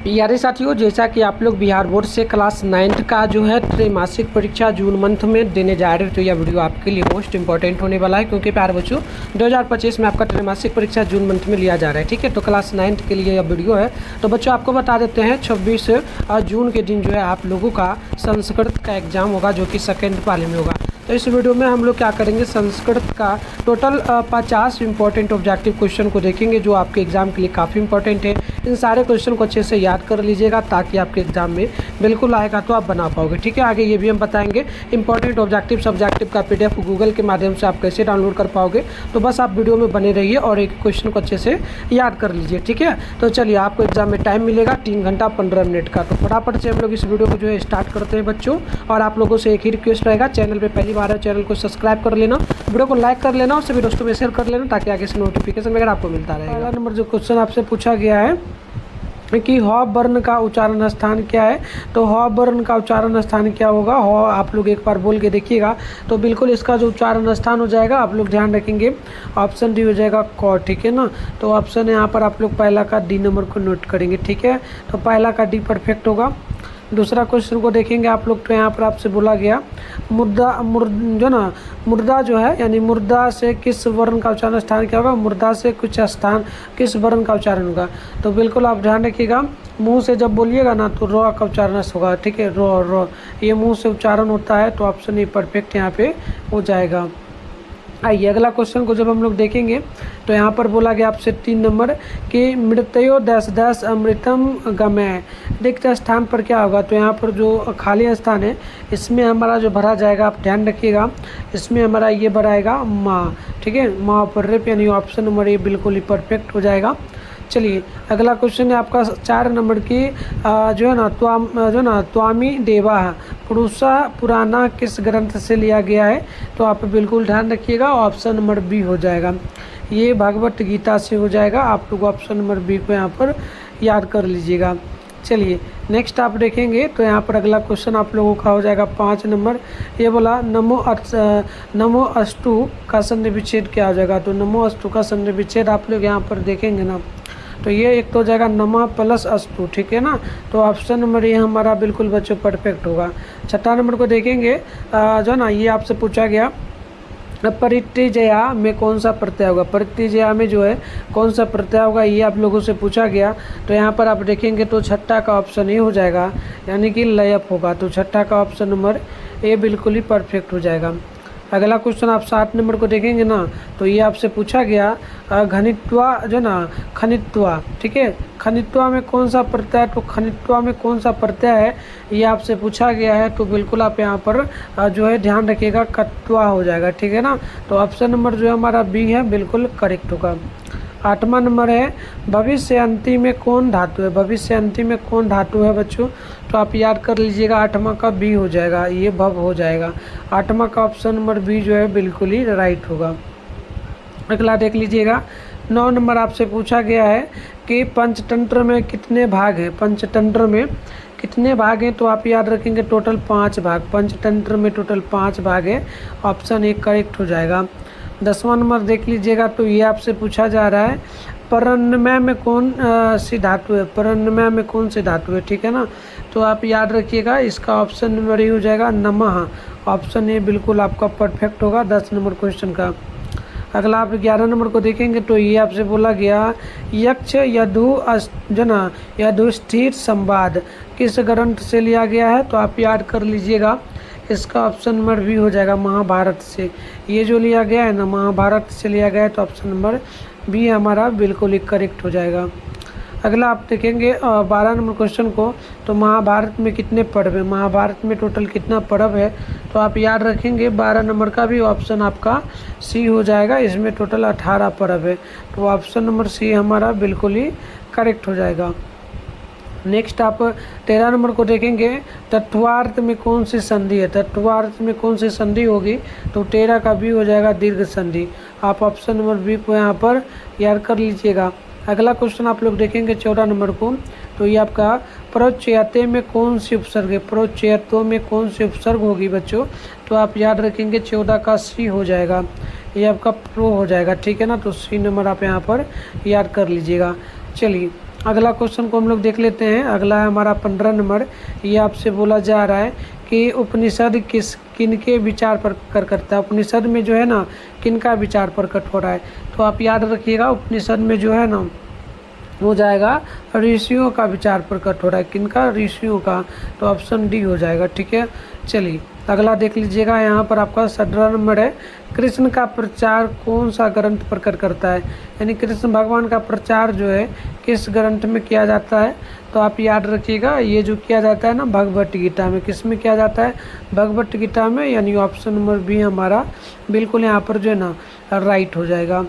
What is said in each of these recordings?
यारे साथियों, जैसा कि आप लोग बिहार बोर्ड से क्लास 9th का जो है त्रैमासिक परीक्षा जून मंथ में देने जा रहे हो, तो यह वीडियो आपके लिए मोस्ट इंपॉर्टेंट होने वाला है, क्योंकि प्यारे बच्चों 2025 में आपका त्रैमासिक परीक्षा जून मंथ में लिया जा रहा है। ठीक है, तो क्लास 9th के लिए यह वीडियो है। तो बच्चों आपको बता देते हैं 26 जून के दिन जो है आप लोगों का संस्कृत का एग्ज़ाम होगा, जो कि सेकेंड पाली में होगा। तो इस वीडियो में हम लोग क्या करेंगे, संस्कृत का टोटल 50 इंपॉर्टेंट ऑब्जेक्टिव क्वेश्चन को देखेंगे, जो आपके एग्जाम के लिए काफ़ी इंपॉर्टेंट है। इन सारे क्वेश्चन को अच्छे से याद कर लीजिएगा, ताकि आपके एग्जाम में बिल्कुल आएगा तो आप बना पाओगे। ठीक है, आगे ये भी हम बताएंगे इंपॉर्टेंट ऑब्जेक्टिव सब्जेक्टिव का PDF गूगल के माध्यम से आप कैसे डाउनलोड कर पाओगे। तो बस आप वीडियो में बने रहिए और एक क्वेश्चन को अच्छे से याद कर लीजिए। ठीक है, तो चलिए, आपको एग्जाम में टाइम मिलेगा 3 घंटा 15 मिनट का। तो फटाफट से हम लोग इस वीडियो को जो है स्टार्ट करते हैं बच्चों। और आप लोगों से एक ही रिक्वेस्ट रहेगा, चैनल पर पहली बार है चैनल को सब्सक्राइब कर लेना, वीडियो को लाइक कर लेना और सभी दोस्तों में शेयर कर लेना, ताकि आगे से नोटिफिकेशन वगैरह आपको मिलता रहेगा। पहला नंबर जो क्वेश्चन आपसे पूछा गया है कि ह वर्ण का उच्चारण स्थान क्या है। तो ह वर्ण का उच्चारण स्थान क्या होगा, ह आप लोग एक बार बोल के देखिएगा, तो बिल्कुल इसका जो उच्चारण स्थान हो जाएगा, आप लोग ध्यान रखेंगे, ऑप्शन डी हो जाएगा क। ठीक है ना, तो ऑप्शन यहाँ पर आप लोग पहला का डी नंबर को नोट करेंगे। ठीक है, तो पहला का डी परफेक्ट होगा। दूसरा क्वेश्चन को देखेंगे आप लोग, तो यहाँ पर आपसे बोला गया मुर्दा जो है, यानी मुर्दा से किस वर्ण का उच्चारण स्थान क्या होगा, मुर्दा से कुछ स्थान किस वर्ण का उच्चारण होगा। तो बिल्कुल आप ध्यान रखिएगा, मुंह से जब बोलिएगा ना तो र का उच्चारण होगा। ठीक है, र ये मुंह से उच्चारण होता है, तो ऑप्शन ए परफेक्ट यहाँ पे हो जाएगा। आइए अगला क्वेश्चन को जब हम लोग देखेंगे, तो यहाँ पर बोला गया आपसे 3 नंबर कि मृत्यो दस दस अमृतम गमय, रिक्त स्थान पर क्या होगा। तो यहाँ पर जो खाली स्थान है, इसमें हमारा जो भरा जाएगा, आप ध्यान रखिएगा, इसमें हमारा ये भराएगा माँ। ठीक है, माँ पर रेप, यानी ऑप्शन नंबर ए बिल्कुल ही परफेक्ट हो जाएगा। चलिए अगला क्वेश्चन है आपका 4 नंबर की जो है ना त्वामी देवा पुरुषा पुराना किस ग्रंथ से लिया गया है। तो आप बिल्कुल ध्यान रखिएगा, ऑप्शन नंबर बी हो जाएगा, ये भगवत गीता से हो जाएगा। आप लोग ऑप्शन नंबर बी को यहाँ पर याद कर लीजिएगा। चलिए नेक्स्ट आप देखेंगे, तो यहाँ पर अगला क्वेश्चन आप लोगों का हो जाएगा 5 नंबर। ये बोला नमो अस्तु का संधि विच्छेद क्या हो जाएगा। तो नमो अस्तु का संधि विच्छेद आप लोग यहाँ पर देखेंगे ना, तो ये एक तो हो जाएगा नमा प्लस अस्तु। ठीक है ना, तो ऑप्शन नंबर ये हमारा बिल्कुल बच्चों परफेक्ट होगा। 6 नंबर को देखेंगे, जो ना ये आपसे पूछा गया परित्रिजया में कौन सा प्रत्यय होगा। परित्रिजया में जो है कौन सा प्रत्यय होगा, ये आप लोगों से पूछा गया। तो यहाँ पर आप देखेंगे तो 6 का ऑप्शन ए हो जाएगा, यानी कि लयप होगा। तो 6 का ऑप्शन नंबर ए बिल्कुल ही परफेक्ट हो जाएगा। अगला क्वेश्चन आप 7 नंबर को देखेंगे ना, तो ये आपसे पूछा गया घनित्वा जो ना खनित्वा। ठीक है, खनित्वा में कौन सा प्रत्यय, तो खनित्वा में कौन सा प्रत्यय है, ये आपसे पूछा गया है। तो बिल्कुल आप यहाँ पर जो है ध्यान रखिएगा, कत्वा हो जाएगा। ठीक है ना, तो ऑप्शन नंबर जो है हमारा बी है, बिल्कुल करेक्ट होगा। 8वां नंबर है भविष्य अंति में कौन धातु है। भविष्य अंति में कौन धातु है बच्चों, तो आप याद कर लीजिएगा, 8वां का बी हो जाएगा, ये भव हो जाएगा। 8वां का ऑप्शन नंबर बी जो है बिल्कुल ही राइट होगा। अगला देख लीजिएगा, 9 नंबर आपसे पूछा गया है कि पंचतंत्र में कितने भाग हैं। पंचतंत्र में कितने भाग हैं, तो आप याद रखेंगे टोटल 5 भाग। पंचतंत्र में टोटल 5 भाग है, ऑप्शन ए करेक्ट हो जाएगा। 10वां नंबर देख लीजिएगा, तो ये आपसे पूछा जा रहा है परन्मय में कौन सी धातु है। परन्मय में कौन सी धातु है। ठीक है ना, तो आप याद रखिएगा, इसका ऑप्शन नंबर ये हो जाएगा नमः। ऑप्शन ए बिल्कुल आपका परफेक्ट होगा 10 नंबर क्वेश्चन का। अगला आप 11 नंबर को देखेंगे, तो ये आपसे बोला गया यक्ष यदुष्ठिर संवाद किस ग्रंथ से लिया गया है। तो आप याद कर लीजिएगा, इसका ऑप्शन नंबर बी हो जाएगा महाभारत से। ये जो लिया गया है ना, महाभारत से लिया गया है, तो ऑप्शन नंबर बी हमारा बिल्कुल ही करेक्ट हो जाएगा। अगला आप देखेंगे 12 नंबर क्वेश्चन को, तो महाभारत में कितने पर्व है। महाभारत में टोटल कितना पर्व है, तो आप याद रखेंगे 12 नंबर का भी ऑप्शन आपका सी हो जाएगा, इसमें टोटल 18 पर्व है। तो ऑप्शन नंबर सी हमारा बिल्कुल ही करेक्ट हो जाएगा। नेक्स्ट आप 13 नंबर को देखेंगे, तत्वार्थ में कौन सी संधि है। तत्वार्थ में कौन सी संधि होगी, तो 13 का बी हो जाएगा दीर्घ संधि। आप ऑप्शन नंबर बी को यहाँ पर याद कर लीजिएगा। अगला क्वेश्चन आप लोग देखेंगे 14 नंबर को, तो ये आपका प्रोच्चयते में कौन सी उपसर्ग है। प्रोच्चयतों में कौन सी उपसर्ग होगी बच्चों, तो आप याद रखेंगे 14 का सी हो जाएगा, ये आपका प्रो हो जाएगा। ठीक है ना, तो सी नंबर आप यहाँ पर याद कर लीजिएगा। चलिए अगला क्वेश्चन को हम लोग देख लेते हैं। अगला है हमारा 15 नंबर। ये आपसे बोला जा रहा है कि उपनिषद किनके विचार पर करता है। उपनिषद में जो है ना किनका विचार प्रकट हो रहा है, तो आप याद रखिएगा उपनिषद में जो है ना हो जाएगा ऋषियों का विचार प्रकट हो रहा है। किनका? ऋषियों का। तो ऑप्शन डी हो जाएगा। ठीक है, चलिए अगला देख लीजिएगा। यहाँ पर आपका 17 नंबर है। कृष्ण का प्रचार कौन सा ग्रंथ प्रकट करता है, यानी कृष्ण भगवान का प्रचार जो है किस ग्रंथ में किया जाता है। तो आप याद रखिएगा ये जो किया जाता है ना भगवत गीता में। किस में किया जाता है? भगवत गीता में, यानी ऑप्शन नंबर बी हमारा बिल्कुल यहाँ पर जो है ना राइट हो जाएगा।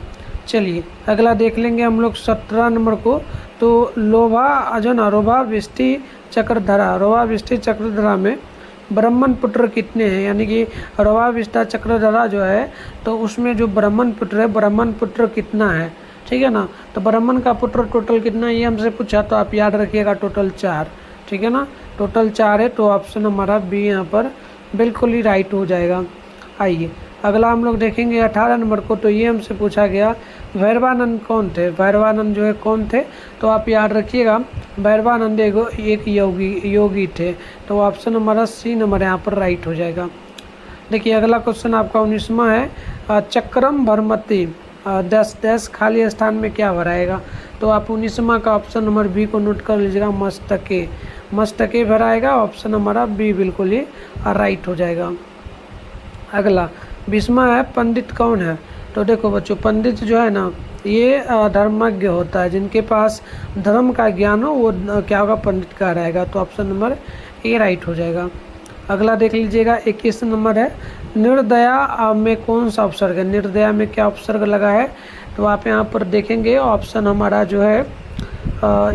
चलिए अगला देख लेंगे हम लोग 17 नंबर को। तो लोभा जो ना रोभा विष्टि चक्रधरा, रोभा विष्टि चक्रधरा में ब्राह्मण पुत्र कितने हैं, यानी कि रोभा विष्टा चक्रधरा जो है तो उसमें जो ब्राह्मण पुत्र है, ब्राह्मण पुत्र कितना है। ठीक है ना, तो ब्राह्मण का पुत्र टोटल कितना है ये हमसे पूछा, तो आप याद रखिएगा टोटल 4। ठीक है ना, टोटल 4 है। तो ऑप्शन हमारा बी यहाँ पर बिल्कुल ही राइट हो जाएगा। आइए अगला हम लोग देखेंगे 18 नंबर को। तो ये हमसे पूछा गया भैरवानंद कौन थे। भैरवानंद जो है कौन थे, तो आप याद रखिएगा भैरवानंद एक योगी थे। तो ऑप्शन हमारा सी नंबर यहाँ पर राइट हो जाएगा। देखिए अगला क्वेश्चन आपका 19वां है। चक्रम भरमती 10 खाली स्थान में क्या भराएगा। तो आप 19वां का ऑप्शन नंबर बी को नोट कर लीजिएगा, मस्तके। मस्तके भराएगा, ऑप्शन हमारा बी बिल्कुल ही राइट हो जाएगा। अगला 20वां है पंडित कौन है। तो देखो बच्चों पंडित जो है ना ये धर्मज्ञ होता है, जिनके पास धर्म का ज्ञान हो वो क्या होगा, पंडित का रहेगा। तो ऑप्शन नंबर ए राइट हो जाएगा। अगला देख लीजिएगा 21 नंबर है। निर्दया में कौन सा उपसर्ग है। निर्दया में क्या उपसर्ग लगा है, तो आप यहाँ पर देखेंगे ऑप्शन हमारा जो है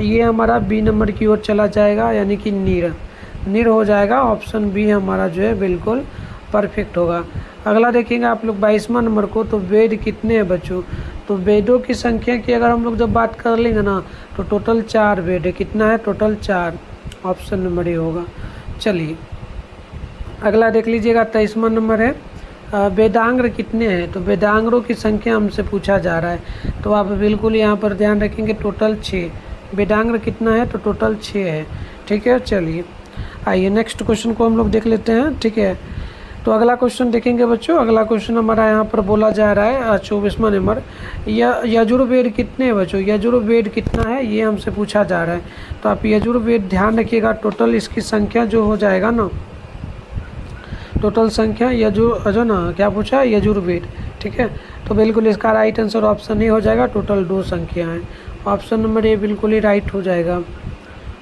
ये हमारा बी नंबर की ओर चला जाएगा, यानी कि नीर हो जाएगा। ऑप्शन बी हमारा जो है बिल्कुल परफेक्ट होगा। अगला देखेंगे आप लोग 22वां नंबर को। तो वेद कितने हैं बच्चों, तो वेदों की संख्या की अगर हम लोग जब बात कर लेंगे ना तो टोटल 4 वेद है। कितना है, टोटल 4। ऑप्शन नंबर ए होगा। चलिए अगला देख लीजिएगा 23वां नंबर है। वेदांग कितने हैं, तो वेदांगों की संख्या हमसे पूछा जा रहा है। तो आप बिल्कुल यहाँ पर ध्यान रखेंगे टोटल 6। वेदांग कितना है, तो टोटल 6 है। ठीक है, चलिए आइए नेक्स्ट क्वेश्चन को हम लोग देख लेते हैं। ठीक है, तो अगला क्वेश्चन देखेंगे बच्चों। अगला क्वेश्चन हमारा यहाँ पर बोला जा रहा है 24वां नंबर। यजुर्वेद कितने हैं बच्चों, यजुर्वेद कितना है ये हमसे पूछा जा रहा है। तो आप यजुर्वेद ध्यान रखिएगा, टोटल इसकी संख्या जो हो जाएगा ना, टोटल संख्या जो ना क्या पूछा है, यजुर्वेद। ठीक है, तो बिल्कुल इसका राइट आंसर ऑप्शन ही हो जाएगा। टोटल 2 संख्या हैं, ऑप्शन नंबर ए बिल्कुल ही राइट हो जाएगा।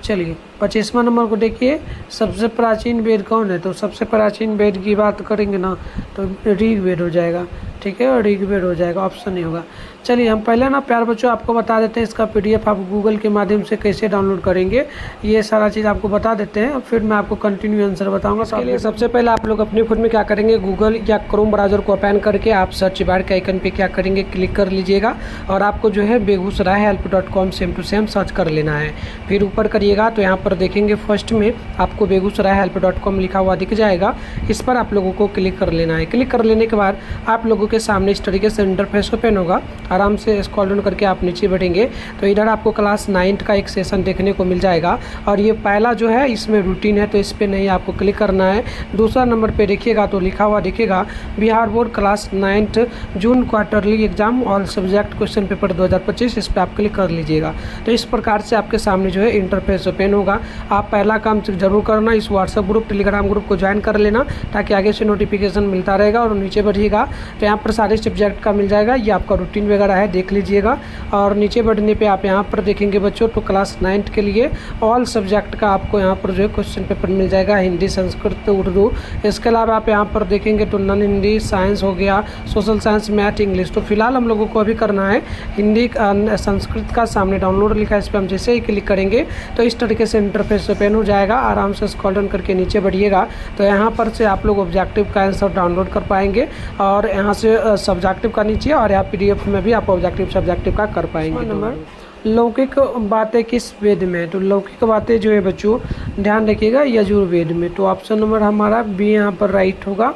चलिए 25वां नंबर को देखिए। सबसे प्राचीन वेद कौन है, तो सबसे प्राचीन वेद की बात करेंगे ना तो ऋग्वेद हो जाएगा। ठीक है, और ऋग्वेद हो जाएगा, ऑप्शन नहीं होगा। चलिए हम पहले ना प्यार बच्चों आपको बता देते हैं इसका PDF आप गूगल के माध्यम से कैसे डाउनलोड करेंगे, ये सारा चीज़ आपको बता देते हैं, फिर मैं आपको कंटिन्यू आंसर बताऊंगा। इसके लिए सबसे पहले आप लोग अपने फ़ोन में क्या करेंगे, गूगल या क्रोम ब्राउज़र को ओपन करके आप सर्च बार के आइकन पे क्या करेंगे, क्लिक कर लीजिएगा और आपको जो है बेगूसरायhelp.com सेम टू सेम सर्च कर लेना है। फिर ऊपर करिएगा तो यहाँ पर देखेंगे फर्स्ट में आपको बेगूसरायhelp.com लिखा हुआ दिख जाएगा, इस पर आप लोगों को क्लिक कर लेना है। क्लिक कर लेने के बाद आप लोगों के सामने इस तरीके से इंटरफेस ओपन होगा। आराम से स्क्रॉल डाउन करके आप नीचे बैठेंगे तो इधर आपको क्लास 9 का एक सेशन देखने को मिल जाएगा और ये पहला जो है इसमें रूटीन है तो इस पर नहीं आपको क्लिक करना है। दूसरा नंबर पे देखिएगा तो लिखा हुआ दिखेगा Bihar board class 9 June quarterly exam all subject question paper 2025, इस पर आप क्लिक कर लीजिएगा। तो इस प्रकार से आपके सामने जो है इंटरफेस ओपन होगा। आप पहला काम जरूर करना, इस व्हाट्सएप ग्रुप टेलीग्राम ग्रुप को ज्वाइन कर लेना ताकि आगे से नोटिफिकेशन मिलता रहेगा। और नीचे बढ़िएगा तो यहाँ पर सारे सब्जेक्ट का मिल जाएगा, ये आपका रूटीन वगैरह है, देख लीजिएगा। और नीचे बढ़ने पे आप यहाँ पर देखेंगे बच्चों तो क्लास 9 के लिए ऑल सब्जेक्ट का आपको यहाँ पर जो है क्वेश्चन पेपर मिल जाएगा, हिंदी संस्कृत उर्दू। इसके अलावा आप यहाँ पर देखेंगे तो नॉन हिंदी साइंस हो गया, सोशल साइंस मैथ इंग्लिश। तो फिलहाल हम लोगों को अभी करना है हिंदी संस्कृत का, सामने डाउनलोड लिखा है, इस पर हम जैसे ही क्लिक करेंगे तो इस तरीके से इंटरफेस ओपन हो जाएगा। आराम से स्क्रॉल डाउन करके नीचे बढ़िएगा तो यहाँ पर से आप लोग ऑब्जेक्टिव का आंसर डाउनलोड कर पाएंगे और यहाँ से सब्जेक्टिव का नीचे और यहाँ PDF में भी आप ऑब्जेक्टिव सब्जेक्टिव का कर पाएंगे। नंबर लौकिक बातें किस वेद में, तो लौकिक बातें जो है बच्चों ध्यान रखिएगा यजुर्वेद में। तो ऑप्शन नंबर हमारा बी यहाँ पर राइट होगा।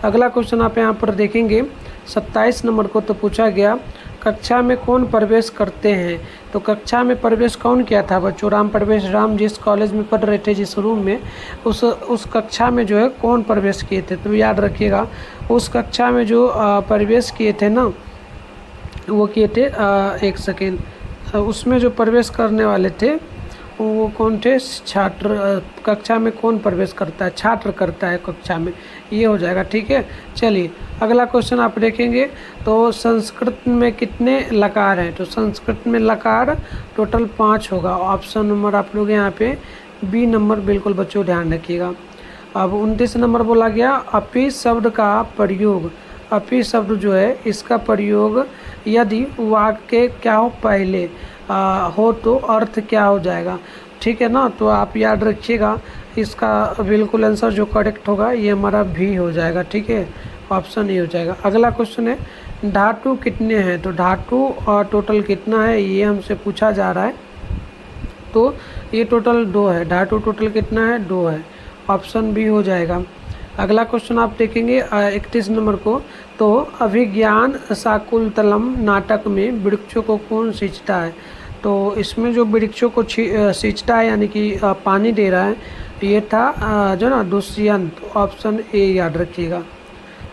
अगला क्वेश्चन आप यहाँ पर देखेंगे 27 नंबर को। तो पूछा गया कक्षा में कौन प्रवेश करते हैं? तो कक्षा में प्रवेश कौन किया था बच्चों? राम प्रवेश राम जिस कॉलेज में पढ़ रहे थे, जिस रूम में, उस कक्षा में जो है कौन प्रवेश किए थे? तो याद रखिएगा, उस कक्षा में जो प्रवेश किए थे ना, वो किए थे, एक सेकेंड, उसमें जो प्रवेश करने वाले थे वो कौन थे? छात्र। कक्षा में कौन प्रवेश करता है? छात्र करता है कक्षा में, ये हो जाएगा। ठीक है, चलिए अगला क्वेश्चन आप देखेंगे। तो संस्कृत में कितने लकार हैं? तो संस्कृत में लकार टोटल 5 होगा। ऑप्शन नंबर आप लोग यहाँ पे बी नंबर बिल्कुल बच्चों ध्यान रखिएगा। अब 29 नंबर बोला गया, अपी शब्द का प्रयोग। अपी शब्द जो है इसका प्रयोग यदि वाक्य क्या हो पहले हो तो अर्थ क्या हो जाएगा? ठीक है ना, तो आप याद रखिएगा, इसका बिल्कुल आंसर जो करेक्ट होगा ये हमारा भी हो जाएगा। ठीक है, ऑप्शन ए हो जाएगा। अगला क्वेश्चन है, धातु कितने हैं? तो धातु टोटल कितना है ये हमसे पूछा जा रहा है। तो ये टोटल 2 है। धातु टोटल कितना है? 2 है। ऑप्शन बी हो जाएगा। अगला क्वेश्चन आप देखेंगे 31 नंबर को। तो अभिज्ञान शाकुंतलम नाटक में वृक्षों को कौन सींचता है? तो इसमें जो वृक्षों को सींचता है यानी कि पानी दे रहा है, ये था जो ना दुष्यंत। ऑप्शन ए याद रखिएगा।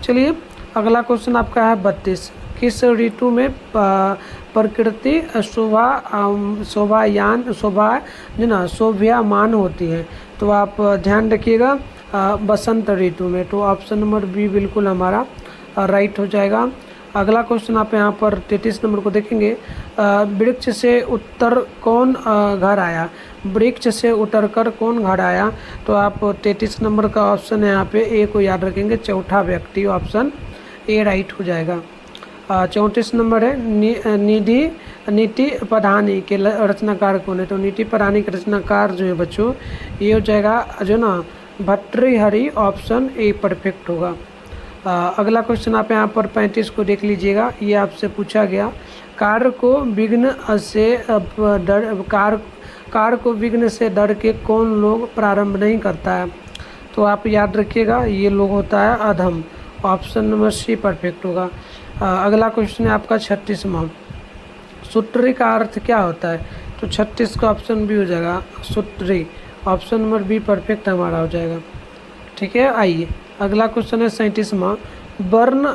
चलिए अगला क्वेश्चन आपका है 32। किस ऋतु में प्रकृति शोभायमान होती है? तो आप ध्यान रखिएगा, बसंत ऋतु में। तो ऑप्शन नंबर बी बिल्कुल हमारा राइट हो जाएगा। अगला क्वेश्चन आप यहाँ पर 33 नंबर को देखेंगे। वृक्ष से उतर कौन घर आया? वृक्ष से उतरकर कौन घर आया? तो आप 33 नंबर का ऑप्शन है यहाँ पे ए को याद रखेंगे, चौथा व्यक्ति। ऑप्शन ए राइट हो जाएगा। 34 नंबर है, नीति पढ़ानी के रचनाकार कौन है? तो नीति पढ़ानी के रचनाकार जो है बच्चों ये हो जाएगा जो ना भर्तृहरि। ऑप्शन ए परफेक्ट होगा। अगला क्वेश्चन आप यहाँ पर 35 को देख लीजिएगा। ये आपसे पूछा गया, कार्य को विघ्न से डर के कौन लोग प्रारंभ नहीं करता है? तो आप याद रखिएगा, ये लोग होता है अधम। ऑप्शन नंबर सी परफेक्ट होगा। अगला क्वेश्चन है आपका 36वां। सूत्री का अर्थ क्या होता है? तो 36 का ऑप्शन बी हो जाएगा, सूत्री। ऑप्शन नंबर बी परफेक्ट हमारा हो जाएगा। ठीक है, आइए अगला क्वेश्चन है 37वां। वर्ण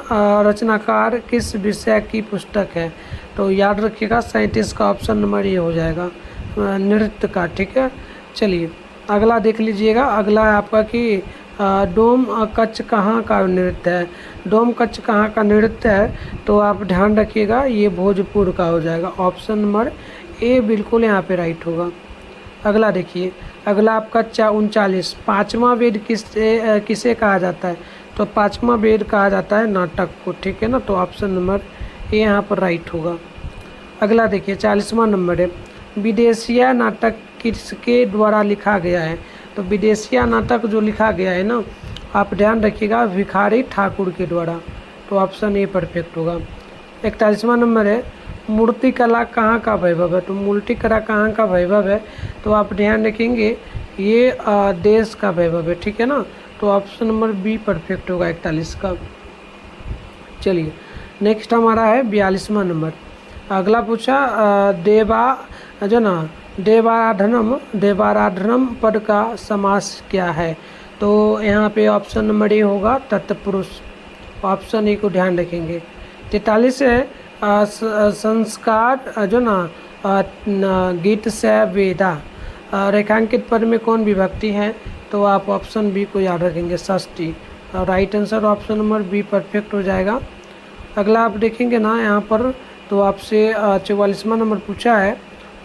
रचनाकार किस विषय की पुस्तक है? तो याद रखिएगा 37 का ऑप्शन नंबर ये हो जाएगा, नृत्य का। ठीक है, चलिए अगला देख लीजिएगा। अगला है आपका कि डोम कच्छ कहाँ का नृत्य है? डोम कच्छ कहाँ का नृत्य है? तो आप ध्यान रखिएगा, ये भोजपुर का हो जाएगा। ऑप्शन नंबर ए बिल्कुल यहाँ पे राइट होगा। अगला देखिए, अगला आपका 39। पाँचवा वेद किसे कहा जाता है? तो पाँचवा वेद कहा जाता है नाटक को। ठीक है ना, तो ऑप्शन नंबर ए यहाँ पर राइट होगा। अगला देखिए 40वां नंबर है, विदेशिया नाटक किसके द्वारा लिखा गया है? तो विदेशिया नाटक जो लिखा गया है ना, आप ध्यान रखिएगा, भिखारी ठाकुर के द्वारा। तो ऑप्शन ए परफेक्ट होगा। 41वां नंबर है, मूर्ति कला कहाँ का वैभव है? तो मूर्ति कला कहाँ का वैभव है? तो आप ध्यान रखेंगे, ये देश का वैभव है। ठीक है ना, तो ऑप्शन नंबर बी परफेक्ट होगा 41 का। चलिए नेक्स्ट हमारा है 42वां नंबर। अगला पूछा देवाराधनम पद का समास क्या है? तो यहाँ पे ऑप्शन नंबर ए होगा, तत्पुरुष। ऑप्शन ए को ध्यान रखेंगे। 43 है, संस्कार गीत से वेदा। रेखांकित पद में कौन विभक्ति है? तो आप ऑप्शन बी को याद रखेंगे, षष्ठी। Right answer option number B perfect हो जाएगा। अगला आप देखेंगे ना यहाँ पर, तो आपसे 44वां नंबर पूछा है,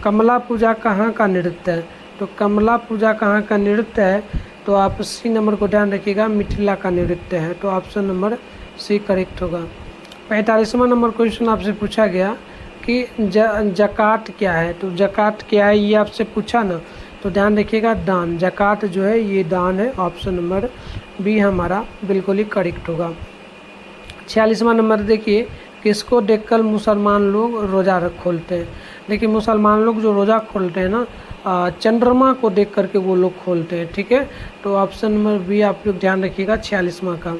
कमला पूजा कहाँ का नृत्य है? तो कमला पूजा कहाँ का नृत्य है? तो आप सी नंबर को ध्यान रखिएगा, मिथिला का नृत्य है। तो ऑप्शन नंबर सी करेक्ट होगा। 45वां नंबर क्वेश्चन आपसे पूछा गया कि जकात क्या है? तो जकात क्या है ये आपसे पूछा ना, तो ध्यान रखिएगा, दान। जकात जो है ये दान है। ऑप्शन नंबर बी हमारा बिल्कुल ही करेक्ट होगा। 46वां नंबर देखिए, किसको देखकर मुसलमान लोग रोज़ा खोलते हैं? देखिए मुसलमान लोग जो रोज़ा खोलते हैं ना, चंद्रमा को देख करके वो लोग खोलते हैं। ठीक है, तो ऑप्शन नंबर बी आप लोग ध्यान रखिएगा 46वां का।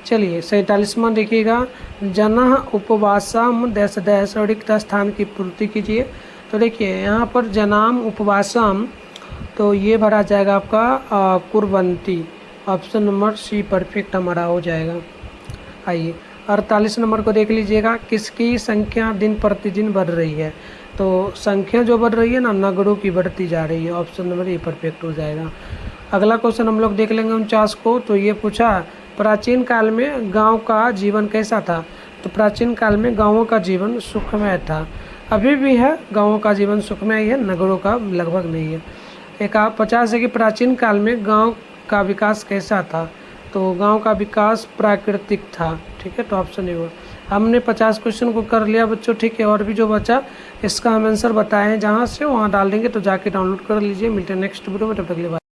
चलिए 47वां देखिएगा, जनः उपवासम डैश डैश रिक्त स्थान की पूर्ति कीजिए। तो देखिए यहाँ पर जनाम उपवासम, तो ये भरा जाएगा आपका कुर्वंती, ऑप्शन नंबर सी परफेक्ट हमारा हो जाएगा। आइए 48 नंबर को देख लीजिएगा, किसकी संख्या दिन प्रतिदिन बढ़ रही है। तो संख्या जो बढ़ रही है ना, नगरों की बढ़ती जा रही है, ऑप्शन नंबर ए परफेक्ट हो जाएगा। अगला क्वेश्चन हम लोग देख लेंगे 49 को। तो ये पूछा, प्राचीन काल में गांव का जीवन कैसा था। तो प्राचीन काल में गांवों का जीवन सुखमय था, अभी भी है गांवों का जीवन सुखमय ही है, नगरों का लगभग नहीं है। एक 50 है कि प्राचीन काल में गांव का विकास कैसा था। तो गांव का विकास प्राकृतिक था, ठीक है, तो ऑप्शन ए। हमने 50 क्वेश्चन को कर लिया बच्चों, ठीक है। और भी जो बचा इसका हम आंसर बताएं, जहाँ से वहाँ डाल देंगे, तो जाके डाउनलोड कर लीजिए। मिलते हैं नेक्स्ट वीडियो में, तब तक के लिए बाय।